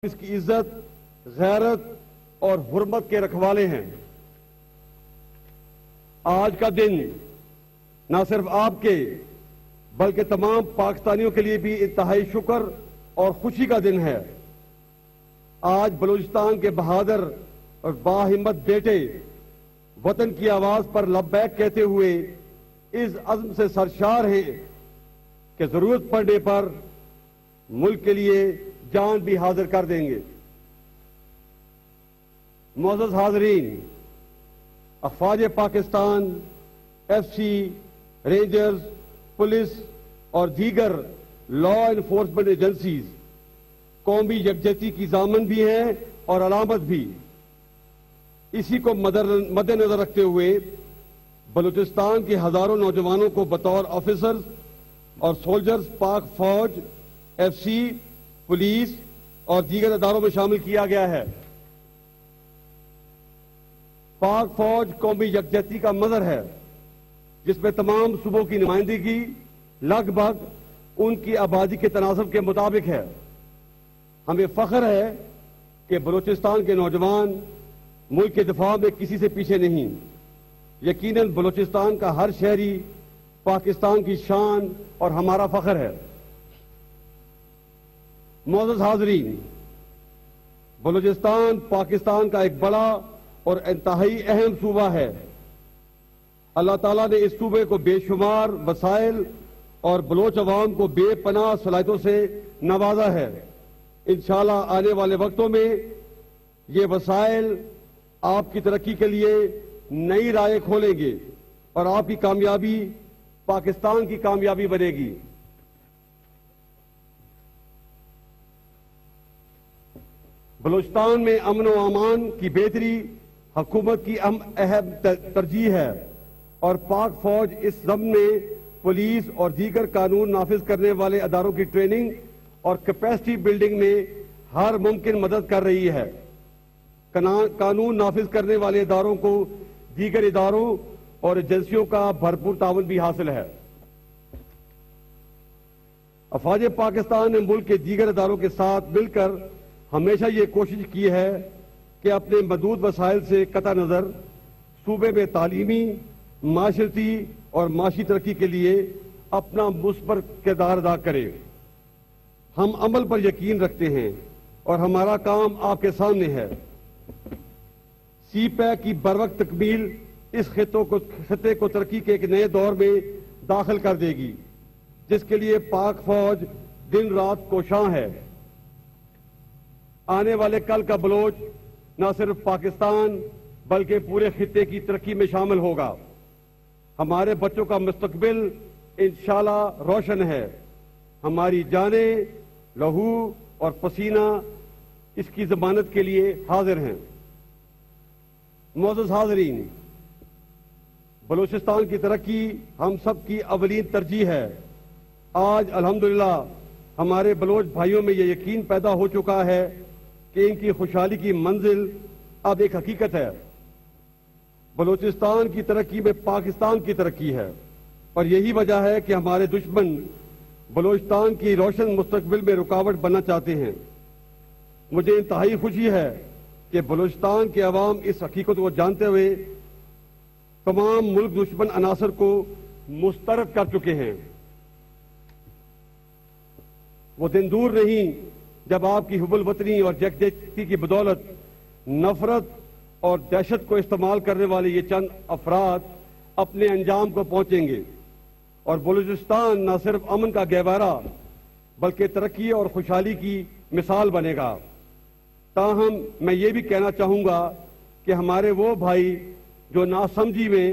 اس کی عزت، غیرت اور حرمت کے رکھوالے ہیں۔ آج کا دن نہ صرف آپ کے بلکہ تمام پاکستانیوں کے لیے بھی انتہائی شکر اور خوشی کا دن ہے۔ آج بلوچستان کے بہادر اور باہمت بیٹے وطن کی آواز پر لبیک کہتے ہوئے اس عزم سے سرشار ہیں کہ ضرورت پڑنے پر ملک کے لیے جان بھی حاضر کر دیں گے۔ معزز حاضرین، افواج Pakistan, F C, Rangers, police اور دیگر لا انفورسمنٹ ایجنسیز قومی یکجہتی کی ضامن بھی ہیں اور علامت بھی۔ اسی کو مد نظر رکھتے ہوئے بلوچستان کے ہزاروں نوجوانوں کو بطور آفیسرز اور سولجرز پاک فوج، ایف سی، پولیس اور دیگر اداروں میں شامل کیا گیا ہے۔ پاک فوج قومی یکجہتی کا مظہر ہے، جس میں تمام صوبوں کی نمائندگی لگ بھگ ان کی آبادی کے تناسب کے مطابق ہے۔ ہمیں فخر ہے کہ بلوچستان کے نوجوان ملک کے دفاع میں کسی سے پیچھے نہیں۔ یقیناً بلوچستان کا ہر شہری پاکستان کی شان اور ہمارا فخر ہے۔ معزز حاضرین، بلوچستان پاکستان کا ایک بڑا اور انتہائی اہم صوبہ ہے۔ اللہ تعالیٰ نے اس صوبے کو بے شمار وسائل اور بلوچ عوام کو بے پناہ صلاحیتوں سے نوازا ہے۔ انشاءاللہ آنے والے وقتوں میں یہ وسائل آپ کی ترقی کے لیے نئی راہیں کھولیں گے اور آپ کی کامیابی پاکستان کی کامیابی بنے گی۔ بلوچستان میں امن و امان کی بہتری حکومت کی اہم ترجیح ہے اور پاک فوج اس ضمن میں پولیس اور دیگر قانون نافذ کرنے والے اداروں کی ٹریننگ اور کیپیسٹی بلڈنگ میں ہر ممکن مدد کر رہی ہے۔ قانون نافذ کرنے والے اداروں کو دیگر اداروں اور ایجنسیوں کا بھرپور تعاون بھی حاصل ہے۔ افواج پاکستان نے ملک کے دیگر اداروں کے ساتھ مل کر ہمیشہ یہ کوشش کی ہے کہ اپنے محدود وسائل سے قطع نظر صوبے میں تعلیمی، معاشرتی اور معاشی ترقی کے لیے اپنا مثبت کردار ادا کرے۔ ہم عمل پر یقین رکھتے ہیں اور ہمارا کام آپ کے سامنے ہے۔ سی پیک کی بروقت تکمیل اس خطے کو ترقی کے ایک نئے دور میں داخل کر دے گی، جس کے لیے پاک فوج دن رات کوشاں ہے۔ آنے والے کل کا بلوچ نہ صرف پاکستان بلکہ پورے خطے کی ترقی میں شامل ہوگا۔ ہمارے بچوں کا مستقبل انشاءاللہ روشن ہے۔ ہماری جانیں، لہو اور پسینہ اس کی ضمانت کے لیے حاضر ہیں۔ معزز حاضرین، بلوچستان کی ترقی ہم سب کی اولین ترجیح ہے۔ آج الحمدللہ ہمارے بلوچ بھائیوں میں یہ یقین پیدا ہو چکا ہے کہ ان کی خوشحالی کی منزل اب ایک حقیقت ہے۔ بلوچستان کی ترقی میں پاکستان کی ترقی ہے اور یہی وجہ ہے کہ ہمارے دشمن بلوچستان کی روشن مستقبل میں رکاوٹ بننا چاہتے ہیں۔ مجھے انتہائی خوشی ہے کہ بلوچستان کے عوام اس حقیقت کو جانتے ہوئے تمام ملک دشمن عناصر کو مسترد کر چکے ہیں۔ وہ دن دور نہیں جب آپ کی حب الوطنی اور یکجہتی کی بدولت نفرت اور دہشت کو استعمال کرنے والے یہ چند افراد اپنے انجام کو پہنچیں گے اور بلوچستان نہ صرف امن کا گہوارہ بلکہ ترقی اور خوشحالی کی مثال بنے گا۔ تاہم میں یہ بھی کہنا چاہوں گا کہ ہمارے وہ بھائی جو ناسمجھی میں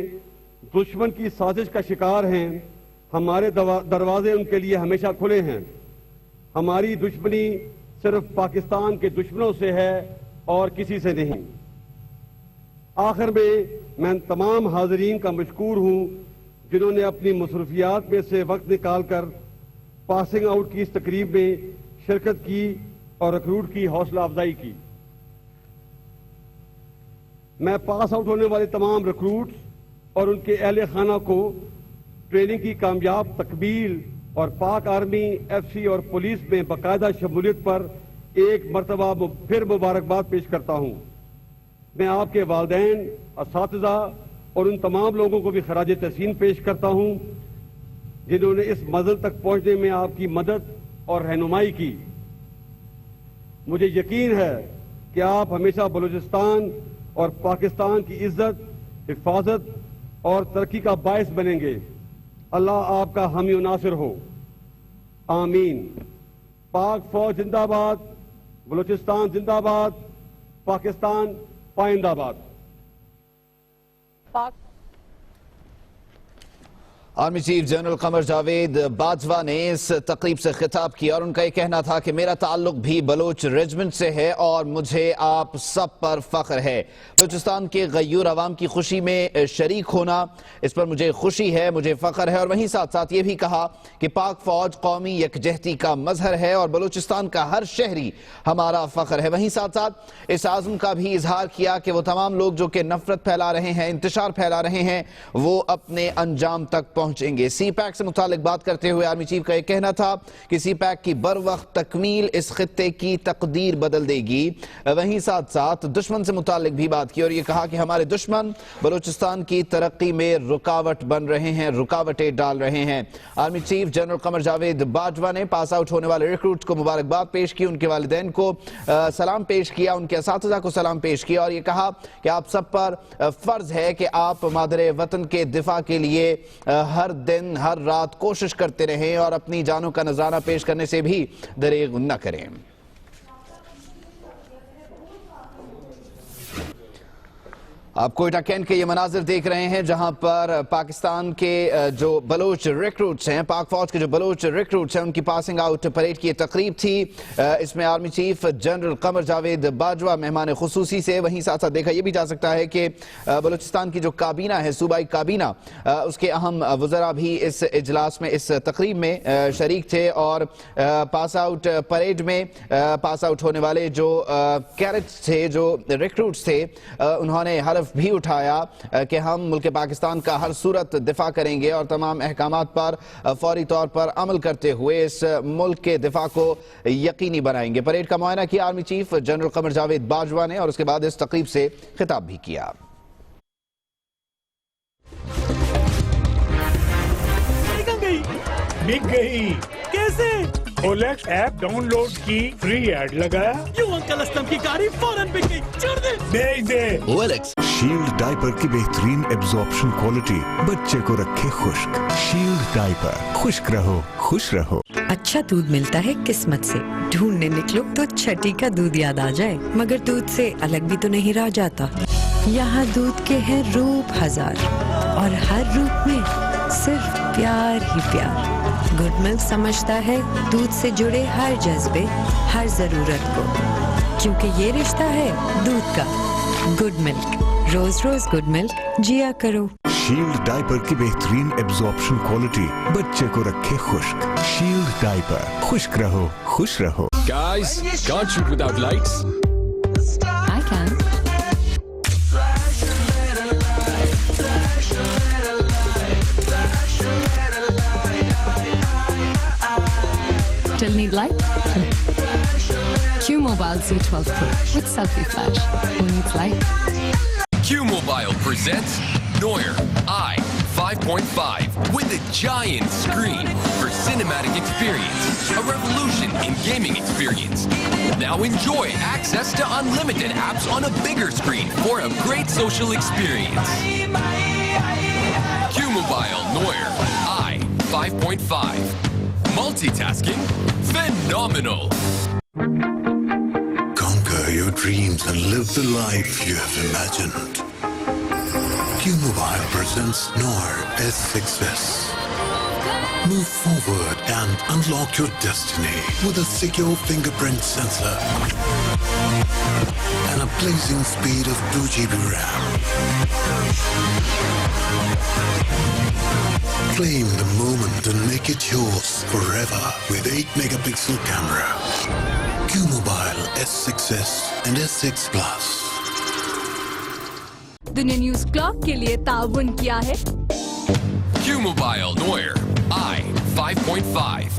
دشمن کی سازش کا شکار ہیں، ہمارے دروازے ان کے لیے ہمیشہ کھلے ہیں۔ ہماری دشمنی صرف پاکستان کے دشمنوں سے ہے اور کسی سے نہیں۔ آخر میں تمام حاضرین کا مشکور ہوں جنہوں نے اپنی مصروفیات میں سے وقت نکال کر پاسنگ آؤٹ کی اس تقریب میں شرکت کی اور ریکروٹ کی حوصلہ افزائی کی۔ میں پاس آؤٹ ہونے والے تمام ریکروٹس اور ان کے اہل خانہ کو ٹریننگ کی کامیاب تکمیل اور پاک آرمی، ایف سی اور پولیس میں باقاعدہ شمولیت پر ایک مرتبہ پھر مبارکباد پیش کرتا ہوں. میں آپ کے والدین، اساتذہ اور ان تمام لوگوں کو بھی خراج تحسین پیش کرتا ہوں جنہوں نے اس منزل تک پہنچنے میں آپ کی مدد اور رہنمائی کی. مجھے یقین ہے کہ آپ ہمیشہ بلوچستان اور پاکستان کی عزت، حفاظت اور ترقی کا باعث بنیں گے. اللہ آپ کا حامی و ناصر ہو. آمین. پاک فوج زندہ باد. بلوچستان زندہ باد. پاکستان پائندہ باد. Army chief general Qamar Javed Bajwa نے اس تقریب سے خطاب کیا اور ان کا یہ کہنا تھا کہ میرا تعلق بھی بلوچ ریجمنٹ سے ہے اور مجھے آپ سب پر فخر ہے. بلوچستان کے غیور عوام کی خوشی میں شریک ہونا، اس پر مجھے خوشی ہے، مجھے فخر ہے. اور وہیں ساتھ ساتھ یہ بھی کہا کہ پاک فوج قومی یکجہتی کا مظہر ہے اور بلوچستان کا ہر شہری ہمارا فخر ہے. وہیں ساتھ ساتھ اس عزم کا بھی اظہار کیا کہ وہ تمام لوگ جو کہ نفرت پھیلا رہے ہیں، انتشار پھیلا رہے ہیں، وہ اپنے انجام تک پہنچیں گے. سی پیک سے متعلق بات کرتے ہوئے آرمی چیف کا یہ کہنا تھا کہ سی پیک کی بروقت تکمیل اس خطے کی تقدیر بدل دے گی. وہیں ساتھ ساتھ دشمن سے متعلق بھی بات کی اور یہ کہا کہ ہمارے دشمن بلوچستان کی ترقی میں رکاوٹ بن رہے ہیں، رکاوٹیں ڈال رہے ہیں. Army chief general Qamar Javed Bajwa نے پاس آؤٹ ہونے والے ریکروٹس کو مبارکباد پیش کی، ان کے والدین کو سلام پیش کیا، ان کے اساتذہ کو سلام پیش کیا اور یہ کہا کہ آپ سب پر فرض ہے کہ آپ مادر وطن کے دفاع کے لیے ہر دن ہر رات کوشش کرتے رہیں اور اپنی جانوں کا نذرانہ پیش کرنے سے بھی دریغ نہ کریں. آپ کوئٹہ کینٹ کے یہ مناظر دیکھ رہے ہیں جہاں پر پاکستان کے جو بلوچ ریکروٹس ہیں، پاک فوج کے جو بلوچ ریکروٹس ہیں، ان کی پاسنگ آؤٹ پریڈ کی تقریب تھی. اس میں army chief general Qamar Javed Bajwa مہمان خصوصی سے. وہیں ساتھ ساتھ دیکھا یہ بھی جا سکتا ہے کہ بلوچستان کی جو کابینہ ہے، صوبائی کابینہ، اس کے اہم وزراء بھی اس اجلاس میں، اس تقریب میں شریک تھے اور پاس آؤٹ پریڈ میں پاس آؤٹ ہونے والے جو کیڈٹس تھے، جو ریکروٹس تھے، انہوں نے حلف بھی اٹھایا کہ ہم ملک پاکستان کا ہر صورت دفاع کریں گے اور تمام احکامات پر فوری طور پر عمل کرتے ہوئے اس ملک کے دفاع کو یقینی بنائیں گے. پریڈ کا معائنہ کیا army chief general Qamar Javed Bajwa نے اور اس کے بعد اس تقریب سے خطاب بھی کیا. بک گئی کیسے؟ اولیکس ایپ ڈاؤن لوڈ کی، فری ایڈ لگایا، یوں انکل اسلم کی گاڑی فوراً بک گئی، چھوڑ دے، بھیج دے. اولیکس شیلڈ ڈائپر کی بہترین ایبزارپشن کوالٹی بچے کو رکھے خشک. شیلڈ ڈائپر، خشک رہو خوش رہو. اچھا دودھ ملتا ہے قسمت سے. ڈھونڈنے نکلو تو چھٹی کا دودھ یاد آ جائے، مگر دودھ سے الگ بھی تو نہیں رہ جاتا. یہاں دودھ کے ہیں روپ ہزار اور ہر روپ میں صرف پیار ہی پیار. گڈ ملک سمجھتا ہے دودھ سے جڑے ہر جذبے، ہر ضرورت کو، کیونکہ یہ رشتہ ہے دودھ کا. گڈ ملک، روز روز گڈ ملک جیا کرو. شیلڈ ڈائپر کی بہترین ایبزارپشن کوالٹی بچے کو رکھے خشک. شیلڈ ڈائپر، خشک رہو خوش رہو. Guys, can't shoot without lights. I can. Still need light? Q Mobile Z12 Pro with selfie flash. Who needs light? Q Mobile presents Noir i5.5 with a giant screen for cinematic experience, a revolution in gaming experience. Now enjoy access to unlimited apps on a bigger screen for a great social experience. Q Mobile Noir i5.5. Multitasking phenomenal. Conquer your dreams and live the life you have imagined. Q-Mobile presents Noir S6S. Move forward and unlock your destiny with a secure fingerprint sensor and a blazing speed of 2 GB RAM. Claim the moment and make it yours forever with 8 megapixel camera. Q-Mobile S6S and S6 Plus. دنیا news club کے لیے تعاون کیا ہے Q Mobile Noir i5.5.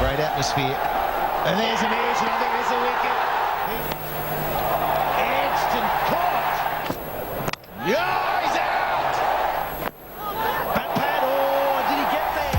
Great atmosphere. And there's an edge, and I think there's a wicket. Edged and caught. Yeah, he's out! Bat pad, oh, did he get there?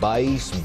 22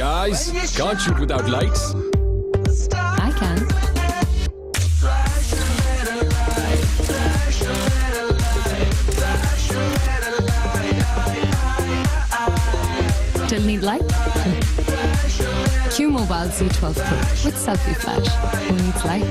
Guys, can't shoot without lights. I can. Still need light? Q Mobile Z12 Pro with selfie flash. Who needs light?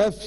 FC,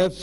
FC,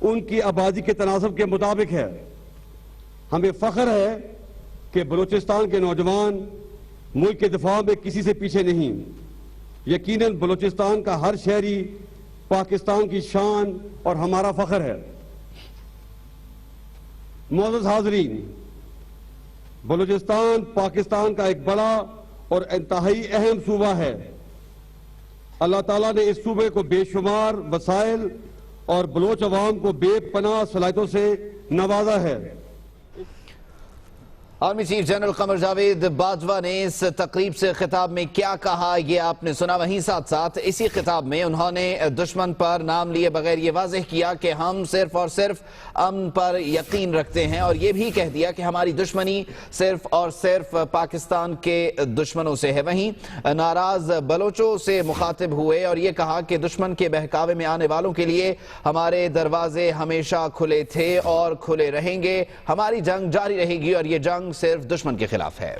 ان کی آبادی کے تناسب کے مطابق ہے۔ ہمیں فخر ہے کہ بلوچستان کے نوجوان ملک کے دفاع میں کسی سے پیچھے نہیں۔ یقیناً بلوچستان کا ہر شہری پاکستان کی شان اور ہمارا فخر ہے۔ معزز حاضرین، بلوچستان پاکستان کا ایک بڑا اور انتہائی اہم صوبہ ہے۔ اللہ تعالیٰ نے اس صوبے کو بے شمار وسائل اور بلوچ عوام کو بے پناہ صلاحیتوں سے نوازا ہے۔ Army chief general Qamar Javed Bajwa نے اس تقریب سے خطاب میں کیا کہا یہ آپ نے سنا، وہیں ساتھ ساتھ اسی خطاب میں انہوں نے دشمن پر نام لیے بغیر یہ واضح کیا کہ ہم صرف اور صرف امن پر یقین رکھتے ہیں، اور یہ بھی کہہ دیا کہ ہماری دشمنی صرف اور صرف پاکستان کے دشمنوں سے ہے۔ وہیں ناراض بلوچوں سے مخاطب ہوئے اور یہ کہا کہ دشمن کے بہکاوے میں آنے والوں کے لیے ہمارے دروازے ہمیشہ کھلے تھے اور کھلے رہیں گے۔ ہماری جنگ جاری رہے گی اور یہ جنگ صرف دشمن کے خلاف ہے۔